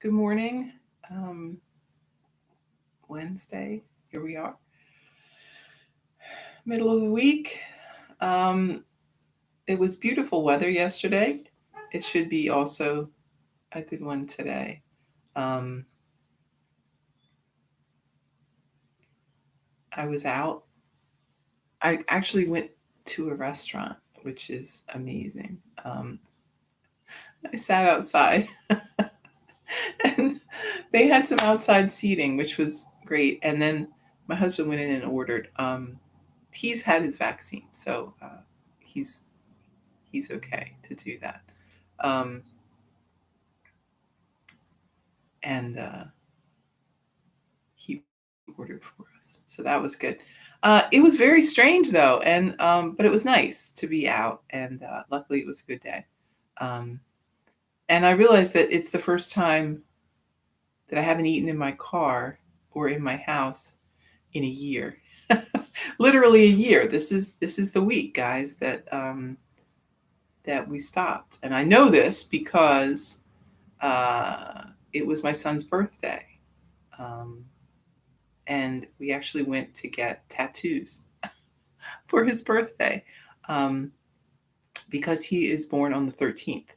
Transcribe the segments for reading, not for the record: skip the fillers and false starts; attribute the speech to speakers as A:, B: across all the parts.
A: Good morning. Um, Wednesday. Here we are, middle of the week. Um, it was beautiful weather yesterday. It should be also a good one today. Um, I was out. I actually went to a restaurant, which is amazing. Um, I sat outside and they had some outside seating, which was great. And then my husband went in and ordered. He's had his vaccine, so he's he's okay to do that. Um, and he ordered for us, so that was good. It was very strange though, and but it was nice to be out, and luckily it was a good day. Um, and I realized that it's the first time that I haven't eaten in my car or in my house in a year. Literally a year. This is the week, guys, that we stopped, and I know this because uh, it was my son's birthday. Um, and we actually went to get tattoos for his birthday um, because he is born on the 13th.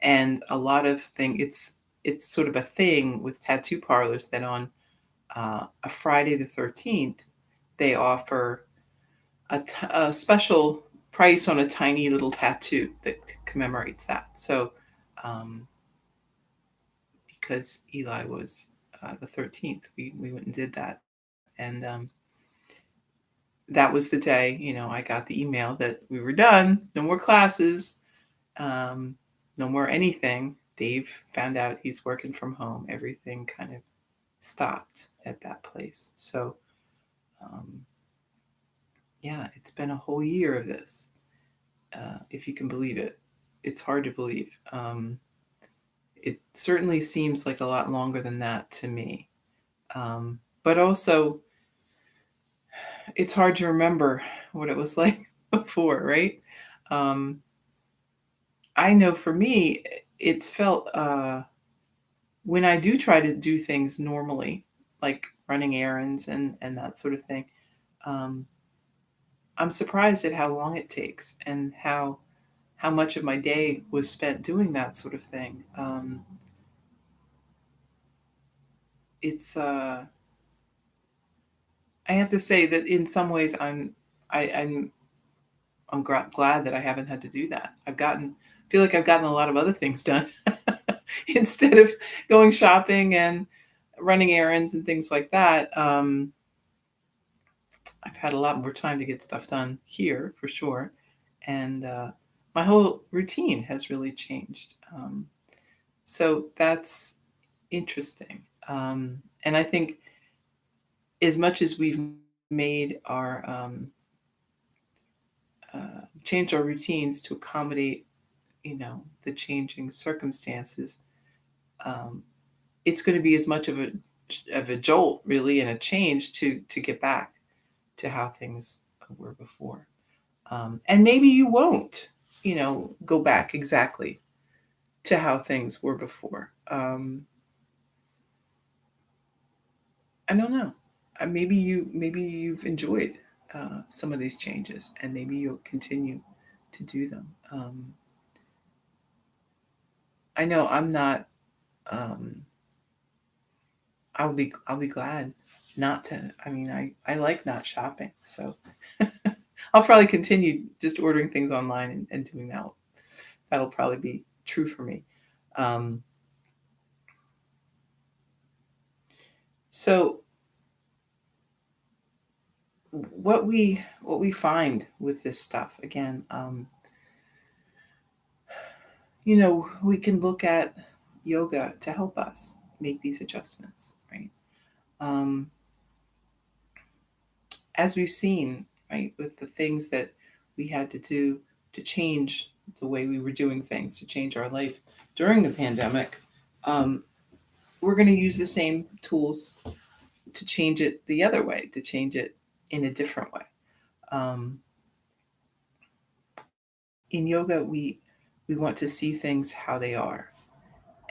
A: And a lot of it's sort of a thing with tattoo parlors that on a Friday the 13th they offer a special price on a tiny little tattoo that commemorates that. So because Eli was the 13th, we went and did that, and that was the day, I got the email that we were done, no more classes, um, no more anything. Dave found out he's working from home. Everything kind of stopped at that place. So, um, yeah, it's been a whole year of this, if you can believe it. It's hard to believe. It certainly seems like a lot longer than that to me. But also, it's hard to remember what it was like before, right? Um, I know for me, it's felt when I do try to do things normally, like running errands and that sort of thing. Um, I'm surprised at how long it takes and how much of my day was spent doing that sort of thing. It's I have to say that in some ways I'm glad that I haven't had to do that. Feel like I've gotten a lot of other things done instead of going shopping and running errands and things like that. I've had a lot more time to get stuff done here for sure, and my whole routine has really changed. So that's interesting, and I think as much as we've made our changed our routines to accommodate, the changing circumstances, um, it's going to be as much of a jolt, really, and a change to get back to how things were before. And maybe you won't, go back exactly to how things were before. I don't know. Maybe you've enjoyed some of these changes, and maybe you'll continue to do them. I know I'm not. Um, I'll be glad not to. I mean, I like not shopping, so I'll probably continue just ordering things online and doing that. That'll probably be true for me. Um, so what we find with this stuff again, we can look at yoga to help us make these adjustments, right? Um, as we've seen, right, with the things that we had to do to change the way we were doing things, to change our life during the pandemic, um, we're going to use the same tools to change it the other way, to change it in a different way. Um, in yoga, we want to see things how they are,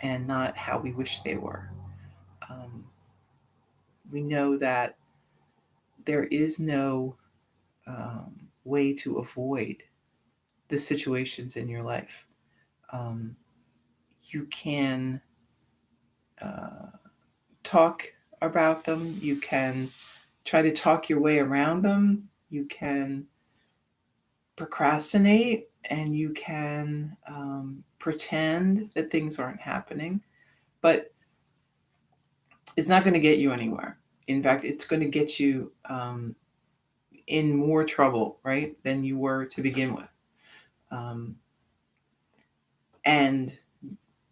A: and not how we wish they were. Um, we know that there is no way to avoid the situations in your life. Um, you can uh, talk about them, you can try to talk your way around them, you can procrastinate, and you can pretend that things aren't happening, but it's not going to get you anywhere. In fact, it's going to get you in more trouble, right, than you were to begin with. Um, and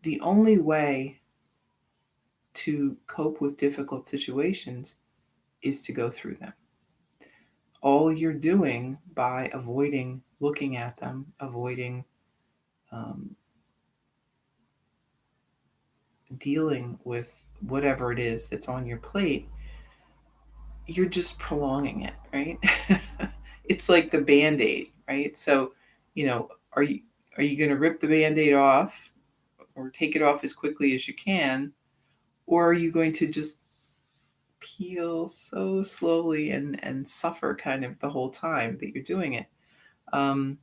A: the only way to cope with difficult situations is to go through them. All you're doing by avoiding looking at them, avoiding um, dealing with whatever it is that's on your plate, you're just prolonging it, right? It's like the band-aid, right? So, you know, are you are you going to rip the band-aid off or take it off as quickly as you can, or are you going to just peel so slowly and suffer kind of the whole time that you're doing it? Um,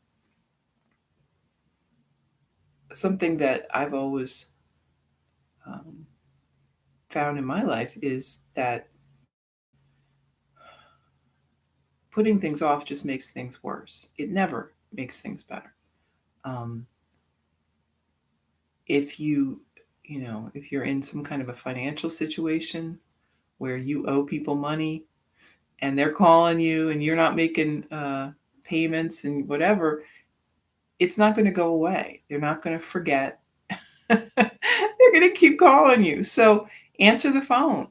A: Something that I've always um, found in my life is that putting things off just makes things worse. It never makes things better. Um, if if you're in some kind of a financial situation where you owe people money and they're calling you and you're not making payments and whatever, it's not going to go away. They're not going to forget. They're going to keep calling you. So answer the phone.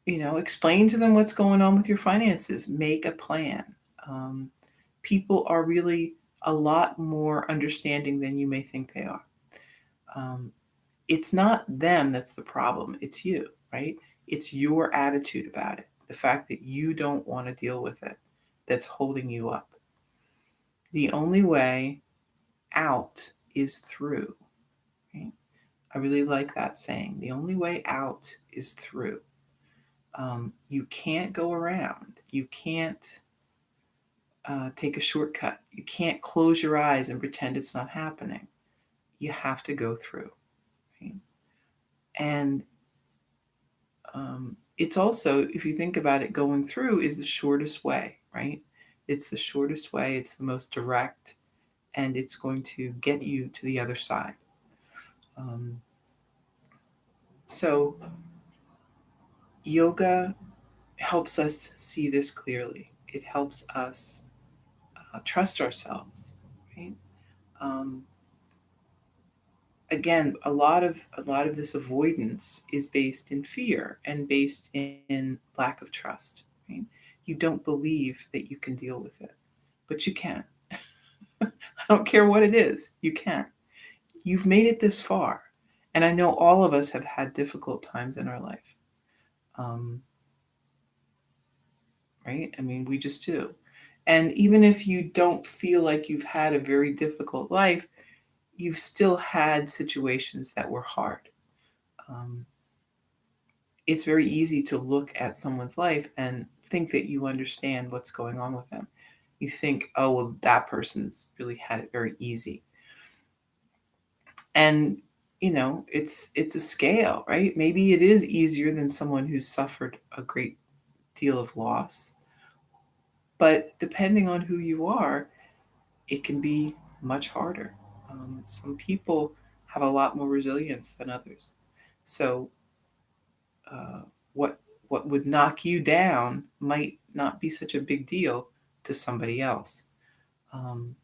A: Explain to them what's going on with your finances. Make a plan. Um, People are really a lot more understanding than you may think they are. Um, it's not them that's the problem. It's you, right? It's your attitude about it. The fact that you don't want to deal with it that's holding you up. The only way out is through. Right? I really like that saying. The only way out is through. You can't go around. You can't take a shortcut. You can't close your eyes and pretend it's not happening. You have to go through. Right? And it's also, if you think about it, going through is the shortest way, right? It's the shortest way, it's the most direct, and it's going to get you to the other side. Um, so, yoga helps us see this clearly. It helps us trust ourselves, right? Um, Again, a lot of this avoidance is based in fear and based in lack of trust. Right? You don't believe that you can deal with it, but you can. I don't care what it is, you can. You've made it this far, and I know all of us have had difficult times in our life. Um, right? I mean, we just do. And even if you don't feel like you've had a very difficult life, you've still had situations that were hard. Um, it's very easy to look at someone's life and think that you understand what's going on with them. You think, oh, well, that person's really had it very easy. And it's a scale, right? Maybe it is easier than someone who's suffered a great deal of loss. But depending on who you are, it can be much harder. Some people have a lot more resilience than others. So uh, what what would knock you down might not be such a big deal to somebody else, um,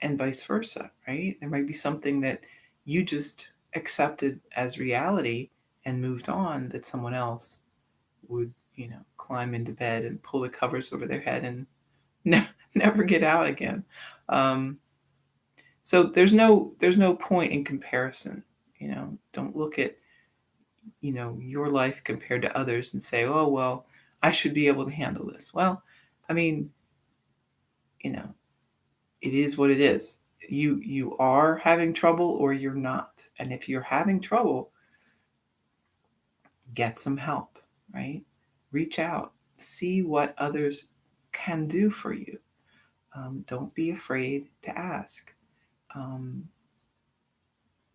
A: and vice versa, right? There might be something that you just accepted as reality and moved on that someone else would, climb into bed and pull the covers over their head and never get out again. Um, so there's no point in comparison. Don't look at your life compared to others and say, oh, well, I should be able to handle this. Well, I mean, you know, it is what it is. you are having trouble or you're not. And if you're having trouble, get some help, right? Reach out, see what others can do for you. Don't be afraid to ask. Um,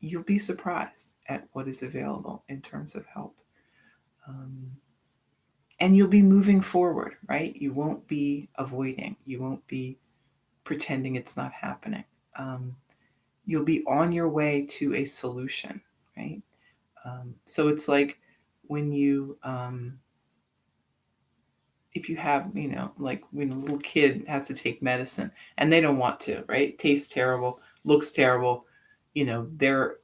A: you'll be surprised at what is available in terms of help. Um, and you'll be moving forward, right? You won't be avoiding, you won't be pretending it's not happening. Um, you'll be on your way to a solution, right? So it's like when if you have, like when a little kid has to take medicine and they don't want to, right? Tastes terrible, looks terrible, they're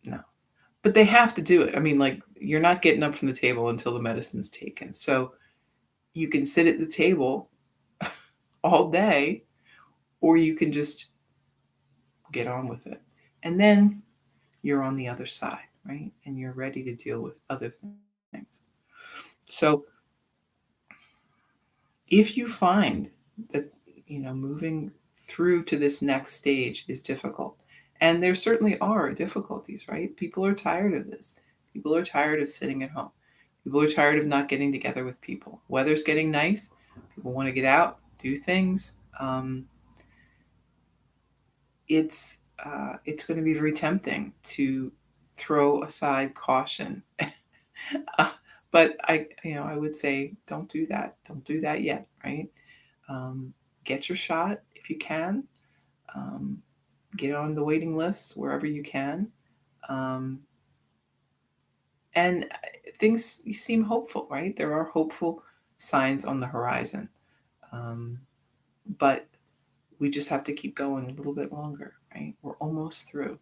A: no, but they have to do it. I mean, like you're not getting up from the table until the medicine's taken. So you can sit at the table all day, or you can just get on with it. And then you're on the other side, right? And you're ready to deal with other things. So if you find that, moving through to this next stage is difficult, and there certainly are difficulties, right? People are tired of this. People are tired of sitting at home. People are tired of not getting together with people. Weather's getting nice. People want to get out, do things. It's going to be very tempting to throw aside caution. uh, but I would say don't do that. Don't do that yet, right? Um, get your shot if you can. Um, get on the waiting lists wherever you can. Um, and things seem hopeful, right? There are hopeful signs on the horizon. Um, but we just have to keep going a little bit longer, right? We're almost through.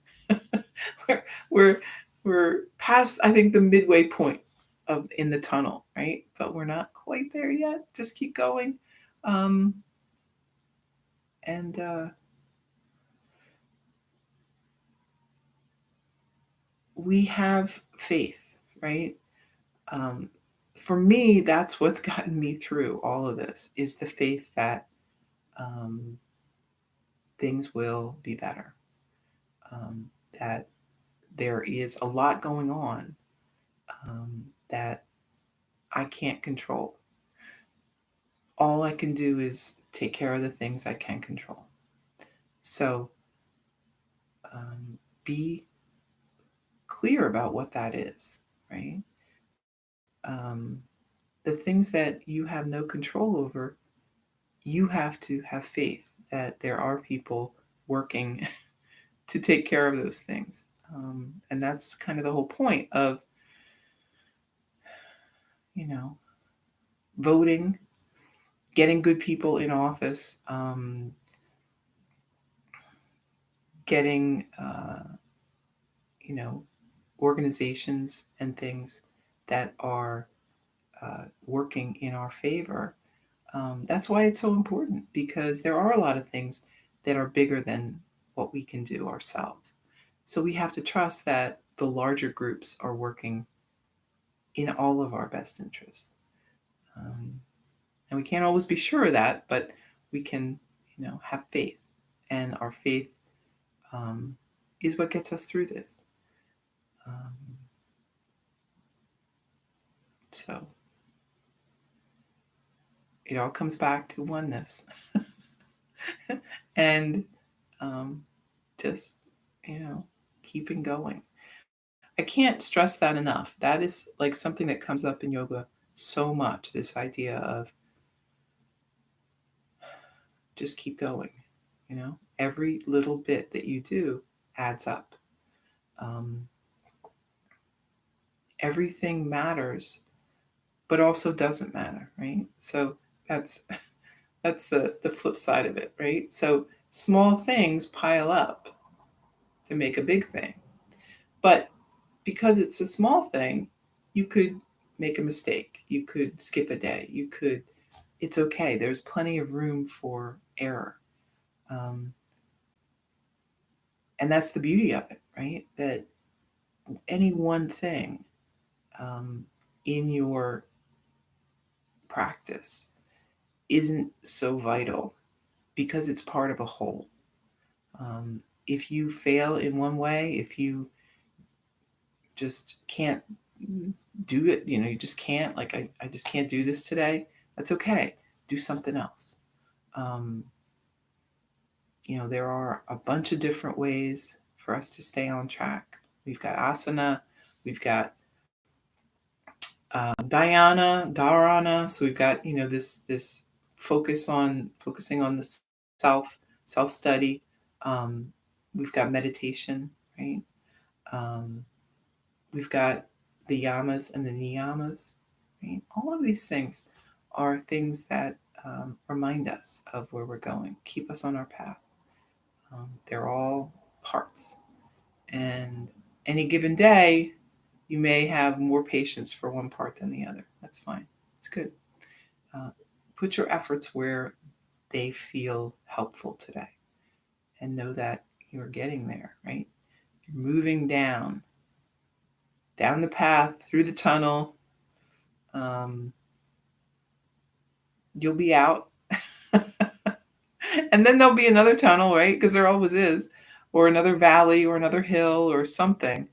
A: we're, we're, we're past, I think, the midway point of in the tunnel, right? But we're not quite there yet. Just keep going. Um, and we have faith, right? Um, for me, that's what's gotten me through all of this is the faith that um, things will be better. Um, that there is a lot going on um, that I can't control. All I can do is take care of the things I can control. So be clear about what that is, right? Um, the things that you have no control over, you have to have faith that there are people working to take care of those things. And that's kind of the whole point of, you know, voting, getting good people in office, getting, you know, organizations and things that are working in our favor. That's why it's so important because there are a lot of things that are bigger than what we can do ourselves. So we have to trust that the larger groups are working in all of our best interests. Um, and we can't always be sure of that, but we can, have faith. And our faith um, is what gets us through this. Um, so it all comes back to oneness and um, just, you know, keeping going. I can't stress that enough. That is like something that comes up in yoga so much, this idea of just keep going. Every little bit that you do adds up. Um, everything matters, but also doesn't matter, right? So that's that's the flip side of it, right? So small things pile up to make a big thing. But because it's a small thing, you could make a mistake. You could skip a day. It's okay. There's plenty of room for error. Um, and that's the beauty of it, right? That any one thing um, in your practice isn't so vital because it's part of a whole. If you fail in one way, if you just can't do it, you just can't, like, I just can't do this today, that's okay. Do something else. Um, there are a bunch of different ways for us to stay on track. We've got asana, we've got dharana. So we've got this focusing on the self study. Um, we've got meditation, right? Um, we've got the yamas and the niyamas, right? All of these things are things that remind us of where we're going, keep us on our path. They're all parts. And any given day, you may have more patience for one part than the other. That's fine. It's good. Uh, put your efforts where they feel helpful today and know that you're getting there, right? You're moving down the path, through the tunnel. You'll be out. And then there'll be another tunnel, right? Because there always is, or another valley, or another hill, or something.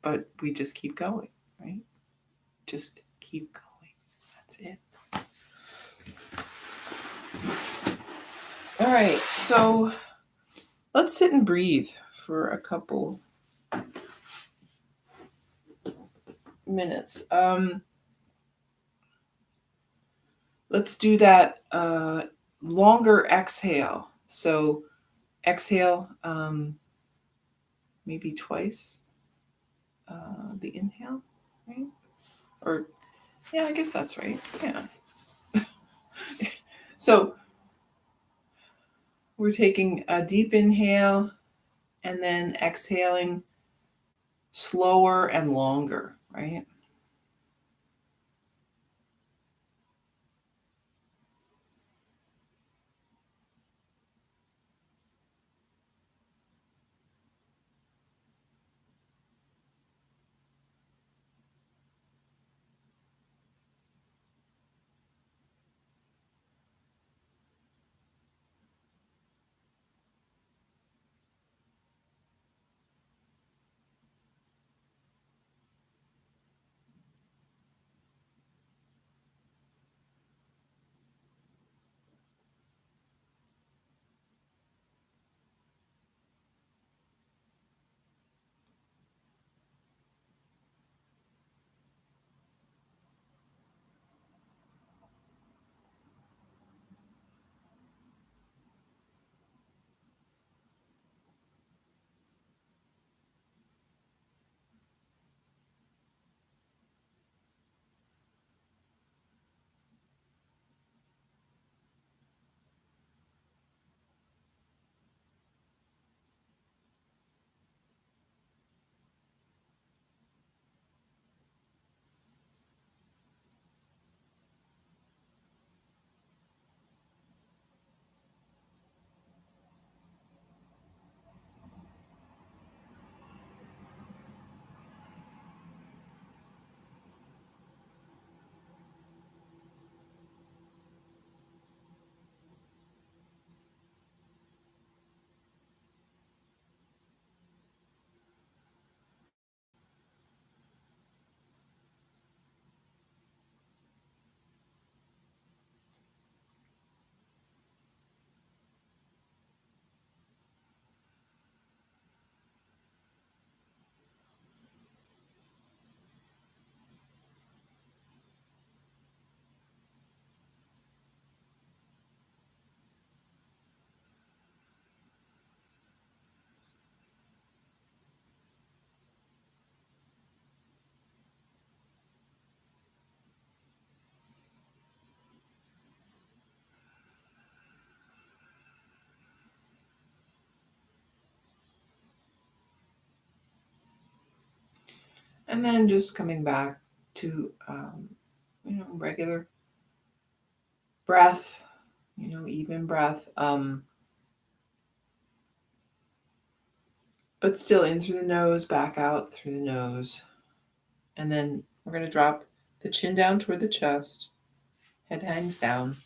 A: But we just keep going, right? Just keep going. That's it. All right, so let's sit and breathe for a couple minutes. Let's do that longer exhale. So exhale maybe twice the inhale, right? Or, yeah, I guess that's right. Yeah. So we're taking a deep inhale and then exhaling slower and longer, right? And then just coming back to, regular breath, even breath, but still in through the nose, back out through the nose. And then we're going to drop the chin down toward the chest, head hangs down.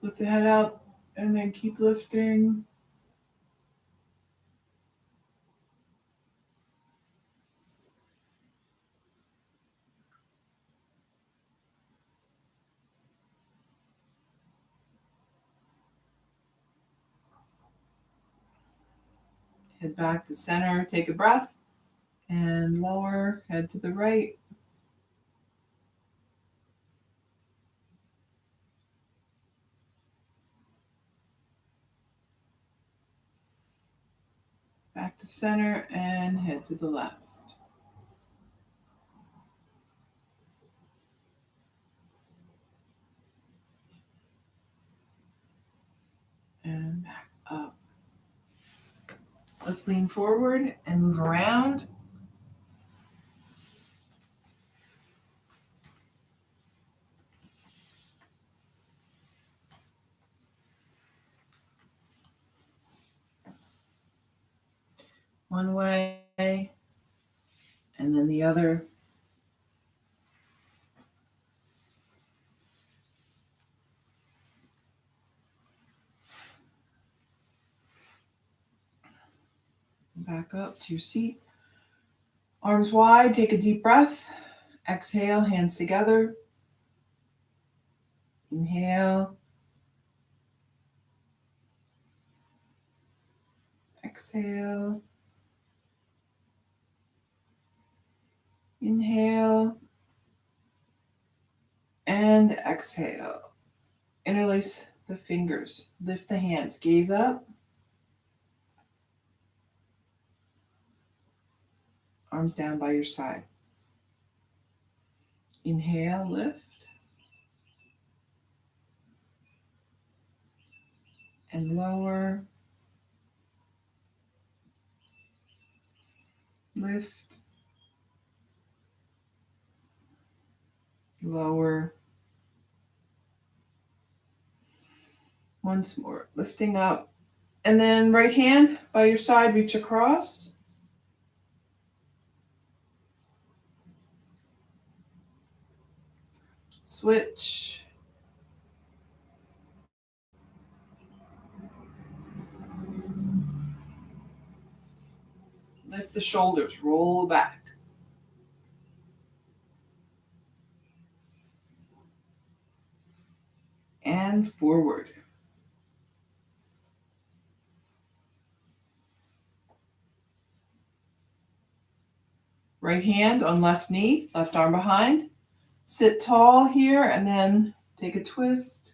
A: Lift the head up and then keep lifting. Head back to center, take a breath, and lower, head to the right. Back to center and head to the left. And back up. Let's lean forward and move around. One way and then the other. Back up to your seat. Arms wide, take a deep breath. Exhale, hands together. Inhale. Exhale. Inhale. And exhale. Interlace the fingers. Lift the hands. Gaze up. Arms down by your side. Inhale, lift. And lower. Lift. Lower. Once more. Lifting up. And then right hand by your side, reach across. Switch. Lift the shoulders, roll back. And forward. Right hand on left knee, left arm behind. Sit tall here and then take a twist.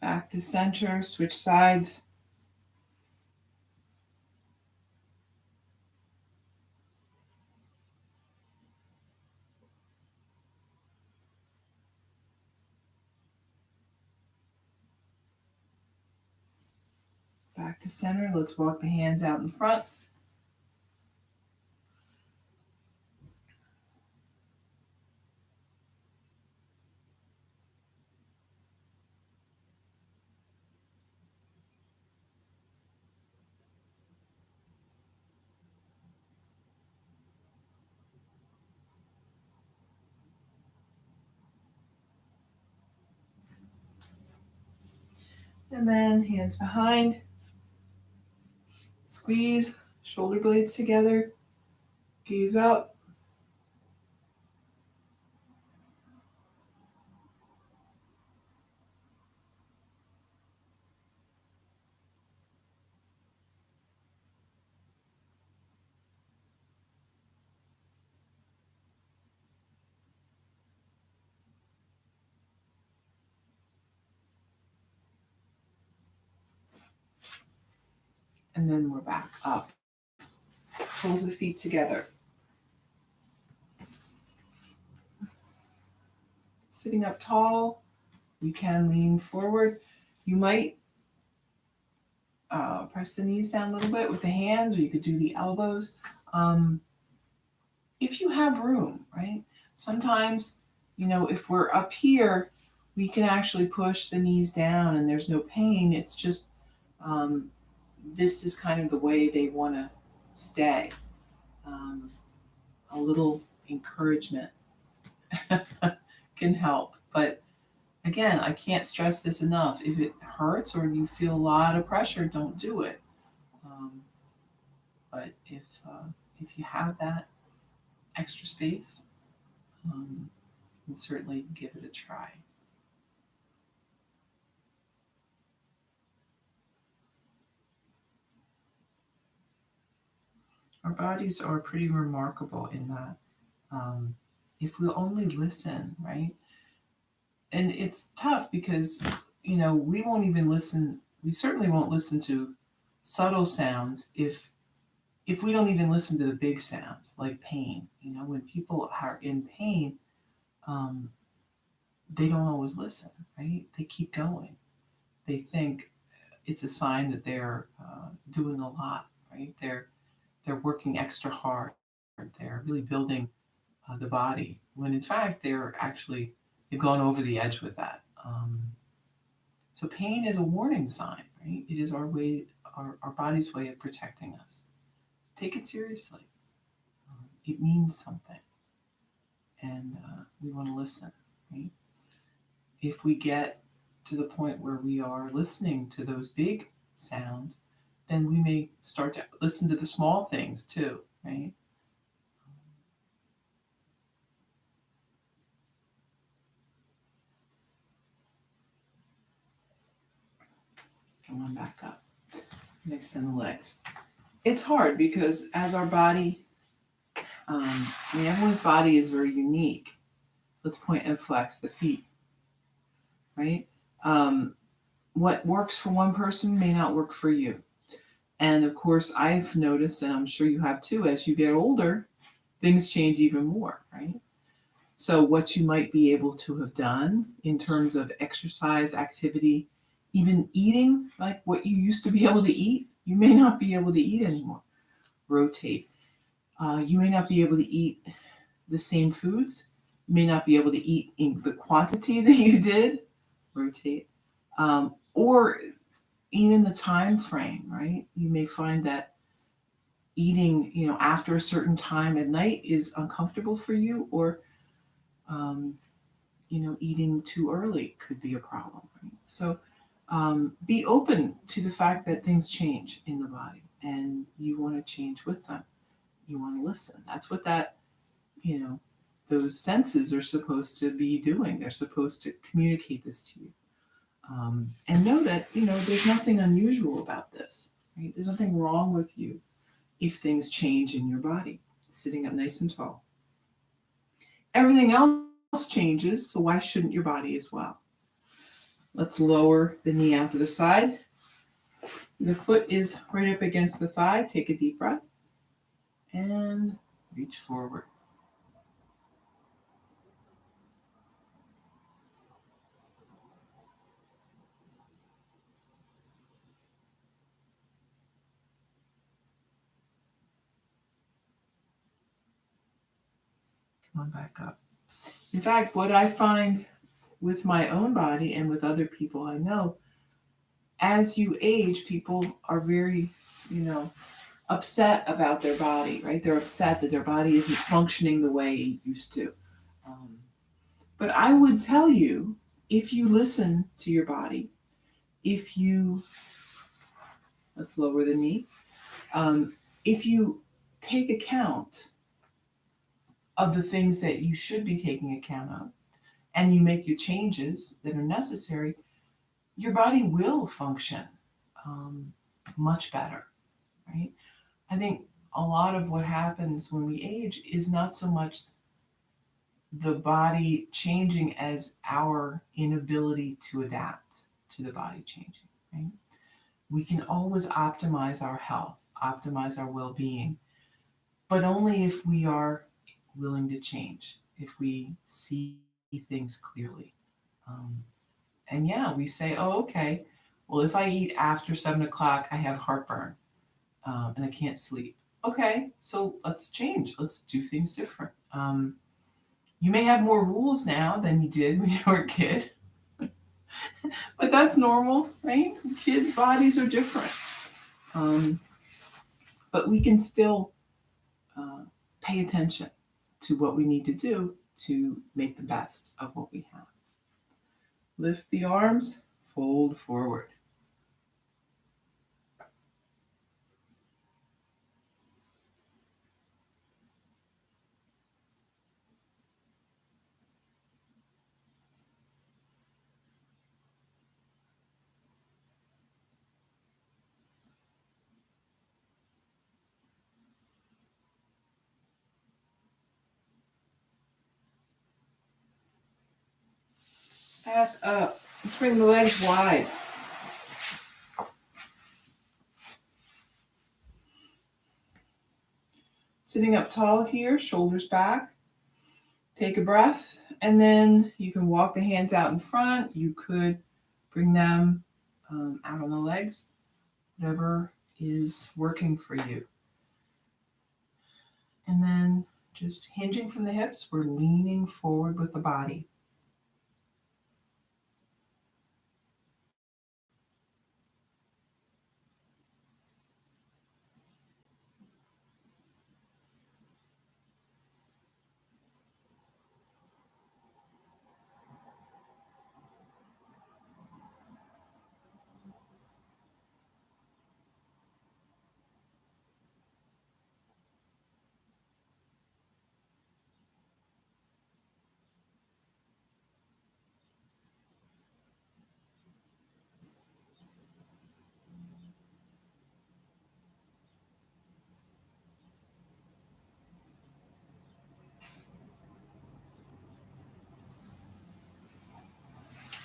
A: Back to center, switch sides. Back to center. Let's walk the hands out in front. And then hands behind. Squeeze shoulder blades together. Gaze up. And then we're back up. Soles of the feet together. Sitting up tall, you can lean forward. You might press the knees down a little bit with the hands, or you could do the elbows. If you have room, right? Sometimes, if we're up here, we can actually push the knees down and there's no pain. It's just um, this is kind of the way they want to stay. Um, a little encouragement can help. But again, I can't stress this enough. If it hurts or you feel a lot of pressure, don't do it. Um, but if you have that extra space, you can certainly give it a try. Our bodies are pretty remarkable in that if we'll only listen, right? And it's tough because, we won't even listen. We certainly won't listen to subtle sounds if we don't even listen to the big sounds like pain. When people are in pain, um, they don't always listen, right? They keep going. They think it's a sign that they're doing a lot, right? They're working extra hard. They're really building the body when in fact they've gone over the edge with that. So pain is a warning sign, right? It is our body's way of protecting us. So take it seriously. It means something, and we want to listen, right? If we get to the point where we are listening to those big sounds, then we may start to listen to the small things too, right? Come on back up. Extend the legs. It's hard because as our body, everyone's body is very unique. Let's point and flex the feet, right? Um, what works for one person may not work for you. And of course, I've noticed, and I'm sure you have too, as you get older, things change even more, right? So, what you might be able to have done in terms of exercise, activity, even eating, like what you used to be able to eat, you may not be able to eat anymore. Rotate. You may not be able to eat the same foods. You may not be able to eat in the quantity that you did. Rotate. Or even the time frame, right? You may find that eating, after a certain time at night is uncomfortable for you, or um, eating too early could be a problem. Right? So be open to the fact that things change in the body and you want to change with them. You want to listen. That's what you know, those senses are supposed to be doing. They're supposed to communicate this to you. And know that, there's nothing unusual about this. Right? There's nothing wrong with you if things change in your body. Sitting up nice and tall. Everything else changes, so why shouldn't your body as well? Let's lower the knee out to the side. The foot is right up against the thigh. Take a deep breath and reach forward. Come on back up. In fact, what I find with my own body and with other people I know, as you age, people are very, upset about their body, right? They're upset that their body isn't functioning the way it used to. Um, but I would tell you, if you listen to your body, if you, let's lower the knee, um, if you take account of the things that you should be taking account of, and you make your changes that are necessary, your body will function um, much better, right? I think a lot of what happens when we age is not so much the body changing as our inability to adapt to the body changing, right? We can always optimize our health, optimize our well being, but only if we are willing to change, if we see things clearly. Um, and yeah, we say, oh, okay, well, if I eat after 7 o'clock, I have heartburn and I can't sleep. Okay, so let's change. Let's do things different. You may have more rules now than you did when you were a kid. But that's normal, right? Kids' bodies are different. But we can still pay attention to what we need to do to make the best of what we have. Lift the arms, fold forward. Back up. Let's bring the legs wide. Sitting up tall here, shoulders back. Take a breath, and then you can walk the hands out in front. You could bring them out on the legs, whatever is working for you. And then just hinging from the hips, we're leaning forward with the body.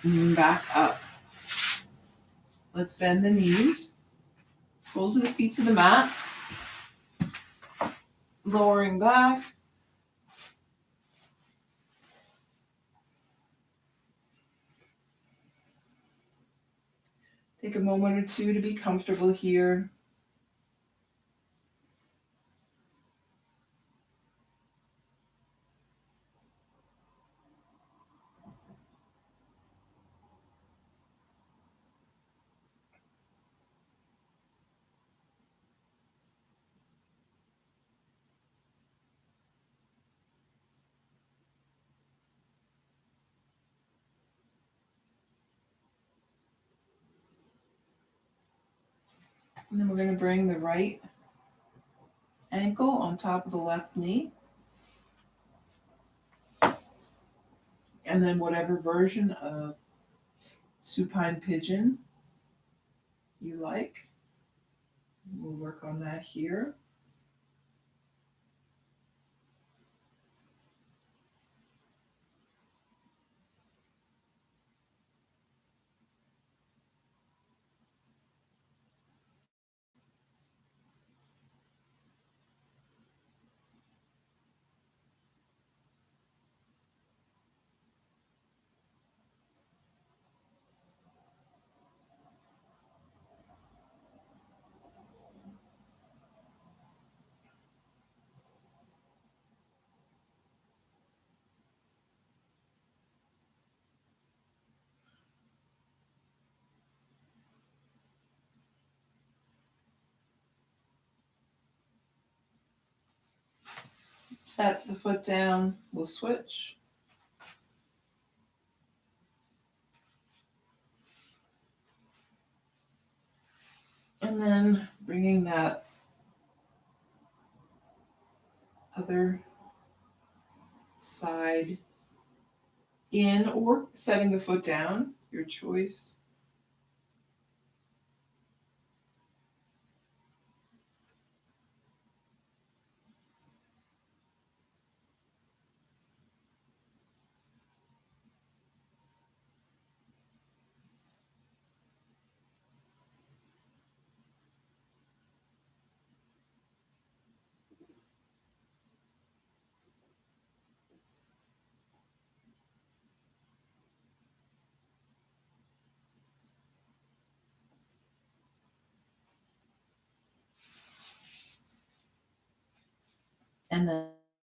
A: And back up. Let's bend the knees. Soles of the feet to the mat. Lowering back. Take a moment or two to be comfortable here. And then we're going to bring the right ankle on top of the left knee. And then whatever version of supine pigeon you like. We'll work on that here. Set the foot down, we'll switch. And then bringing that other side in or setting the foot down, your choice. And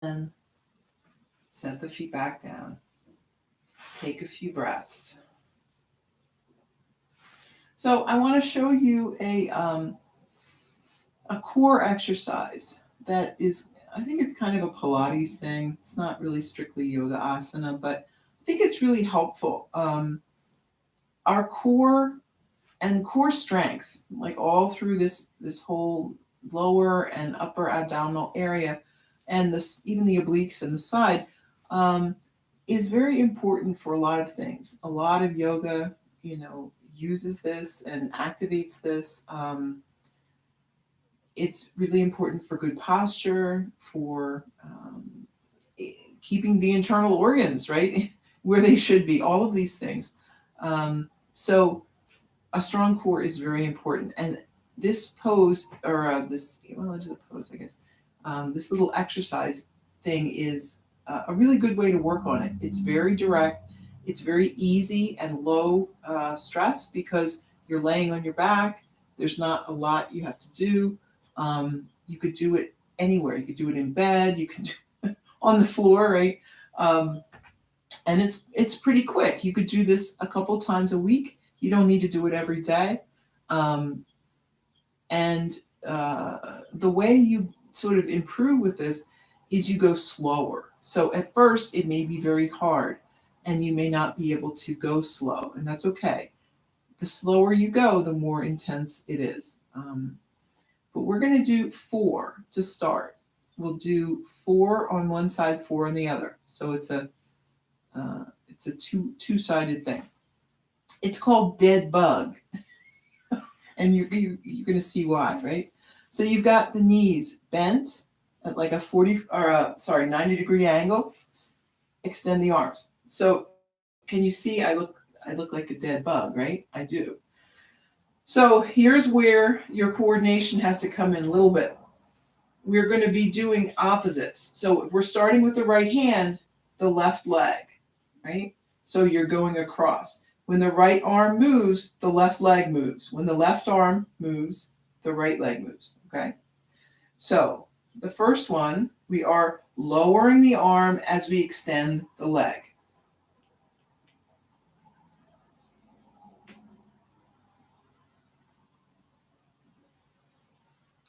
A: then set the feet back down. Take a few breaths. So I want to show you a core exercise that is, I think it's kind of a Pilates thing. It's not really strictly yoga asana, but I think it's really helpful. Our core and core strength, like all through this whole lower and upper abdominal area, and this even the obliques and the side, is very important for a lot of things. A lot of yoga, uses this and activates this. It's really important for good posture, for keeping the internal organs right where they should be. All of these things. So a strong core is very important. And this pose, or it is a pose, I guess. This little exercise thing is a really good way to work on it. It's very direct. It's very easy and low stress because you're laying on your back. There's not a lot you have to do. You could do it anywhere. You could do it in bed. You could do it on the floor, right? And it's pretty quick. You could do this a couple times a week. You don't need to do it every day. And the way you sort of improve with this is you go slower. So at first, it may be very hard, and you may not be able to go slow, and that's okay. The slower you go, the more intense it is. But we're going to do 4 to start. We'll do 4 on one side, 4 on the other. So it's a two-sided thing. It's called dead bug, and you're going to see why, right? So you've got the knees bent at like a 90-degree angle. Extend the arms. So can you see? I look like a dead bug, right? I do. So here's where your coordination has to come in a little bit. We're going to be doing opposites. So we're starting with the right hand, the left leg, right? So you're going across. When the right arm moves, the left leg moves. When the left arm moves, the right leg moves, okay? So the first one, we are lowering the arm as we extend the leg.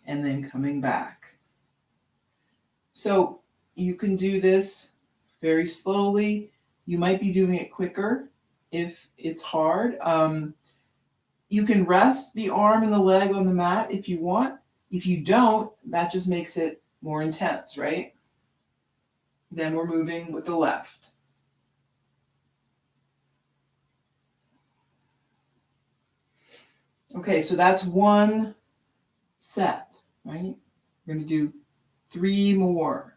A: And then coming back. So you can do this very slowly. You might be doing it quicker if it's hard. You can rest the arm and the leg on the mat if you want. If you don't, that just makes it more intense, right? Then we're moving with the left. Okay, so that's one set, right? We're going to do 3 more.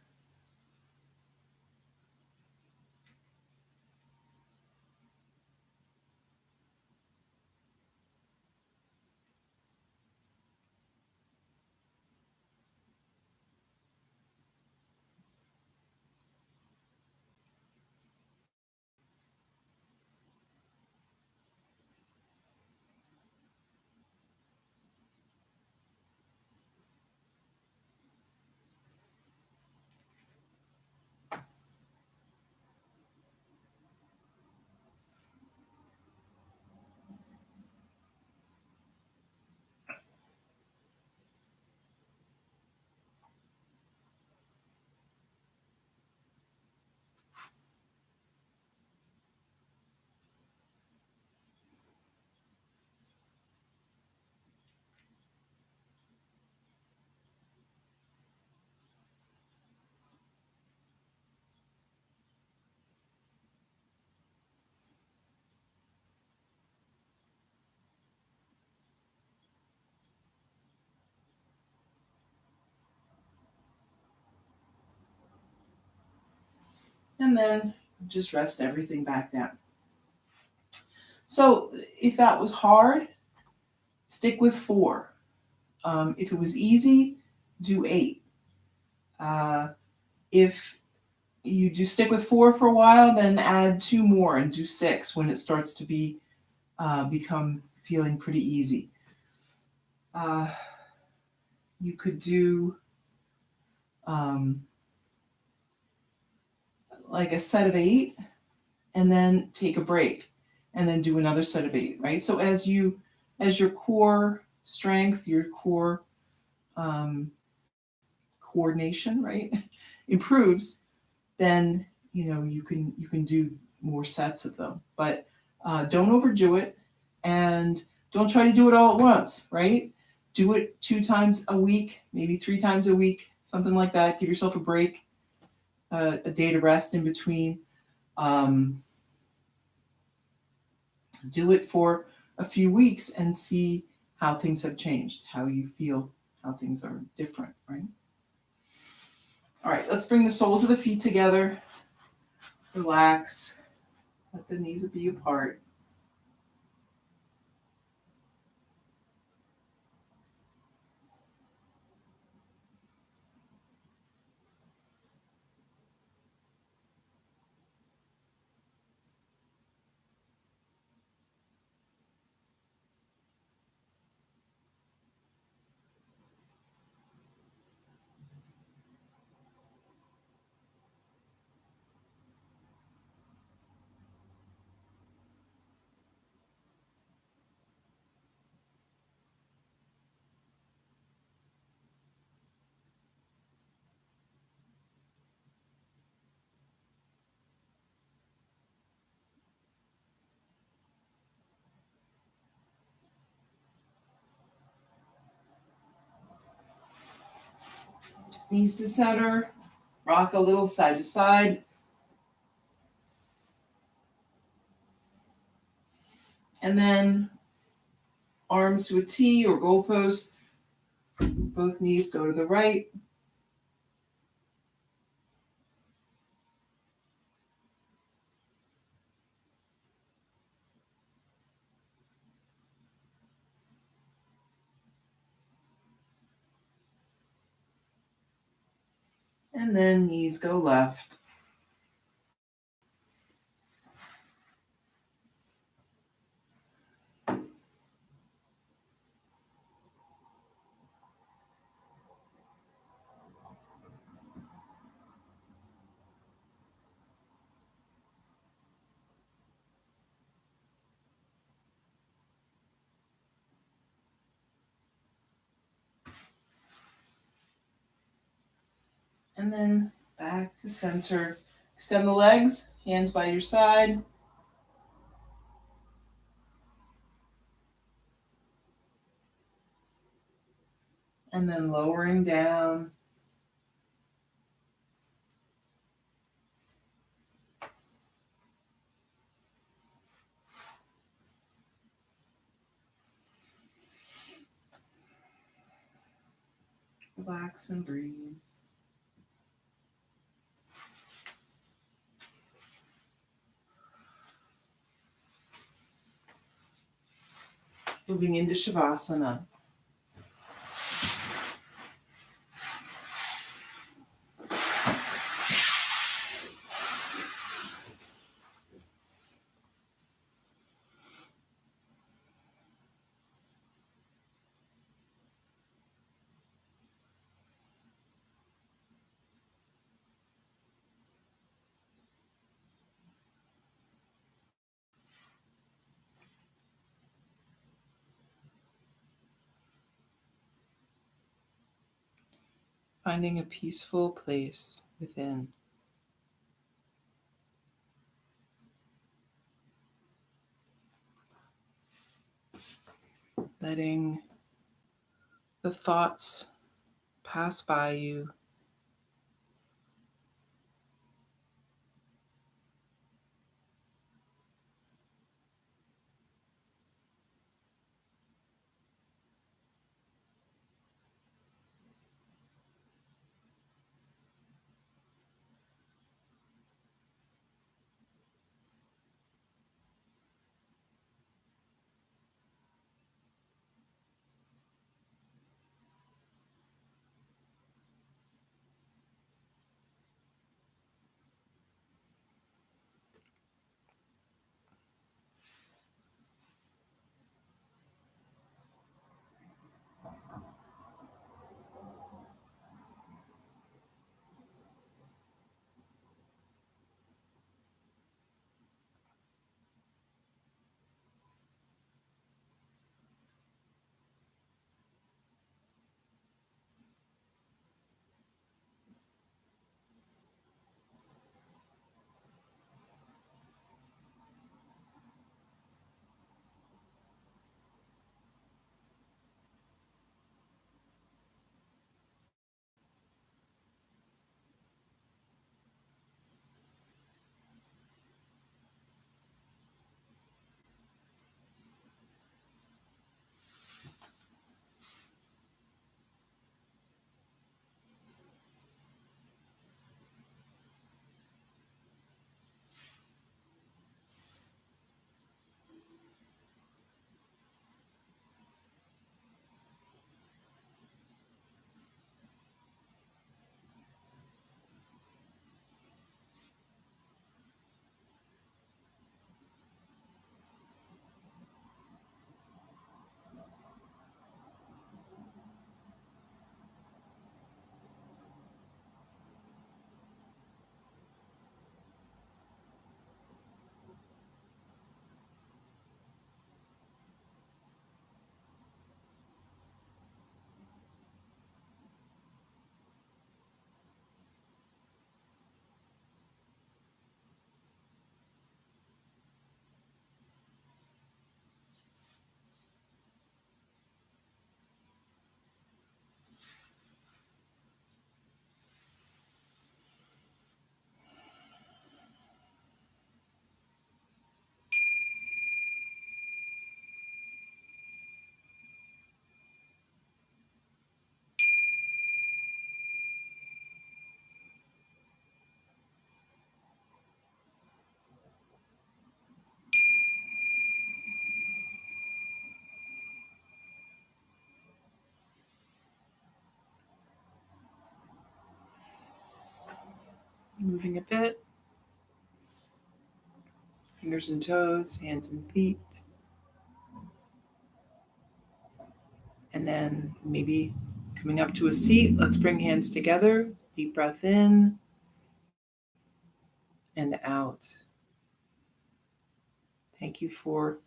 A: And then just rest everything back down. So if that was hard, stick with 4. If it was easy, do 8. If you do stick with 4 for a while, then add 2 more and do 6 when it starts to become feeling pretty easy. You could do like a set of 8 and then take a break and then do another set of 8, right? So as you as your core strength, your core um, coordination, right, improves, then you can do more sets of them. But don't overdo it, and don't try to do it all at once, right? Do it 2 times a week, maybe 3 times a week, something like that. Give yourself a break, a day to rest in between. Um, do it for a few weeks and see how things have changed, how you feel, how things are different, right? All right, let's bring the soles of the feet together. Relax. Let the knees be apart. Knees to center. Rock a little side to side. And then arms to a T or goalpost. Both knees go to the right. And then knees go left. And then back to center. Extend the legs, hands by your side. And then lowering down. Relax and breathe. Moving into Shavasana. Finding a peaceful place within. Letting the thoughts pass by you. moving a bit. Fingers and toes, hands and feet. And then maybe coming up to a seat, let's bring hands together. Deep breath in and out. Thank you for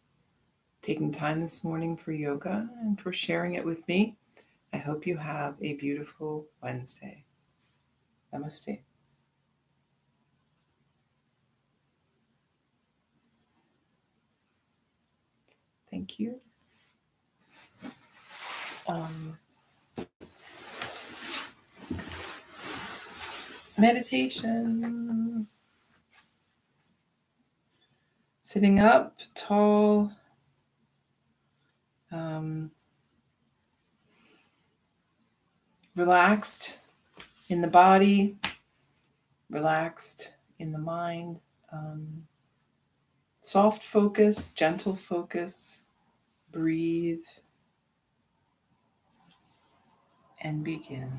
A: taking time this morning for yoga and for sharing it with me. I hope you have a beautiful Wednesday. Namaste. Thank you. Meditation. Sitting up tall. Relaxed in the body, relaxed in the mind. Soft focus, gentle focus. Breathe and begin.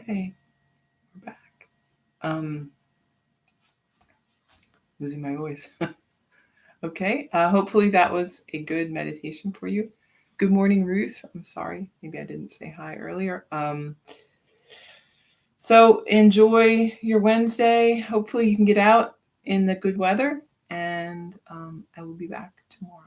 A: Okay, we're back. Losing my voice. Okay, hopefully that was a good meditation for you. Good morning, Ruth. I'm sorry, maybe I didn't say hi earlier. So enjoy your Wednesday. Hopefully you can get out in the good weather, and I will be back tomorrow.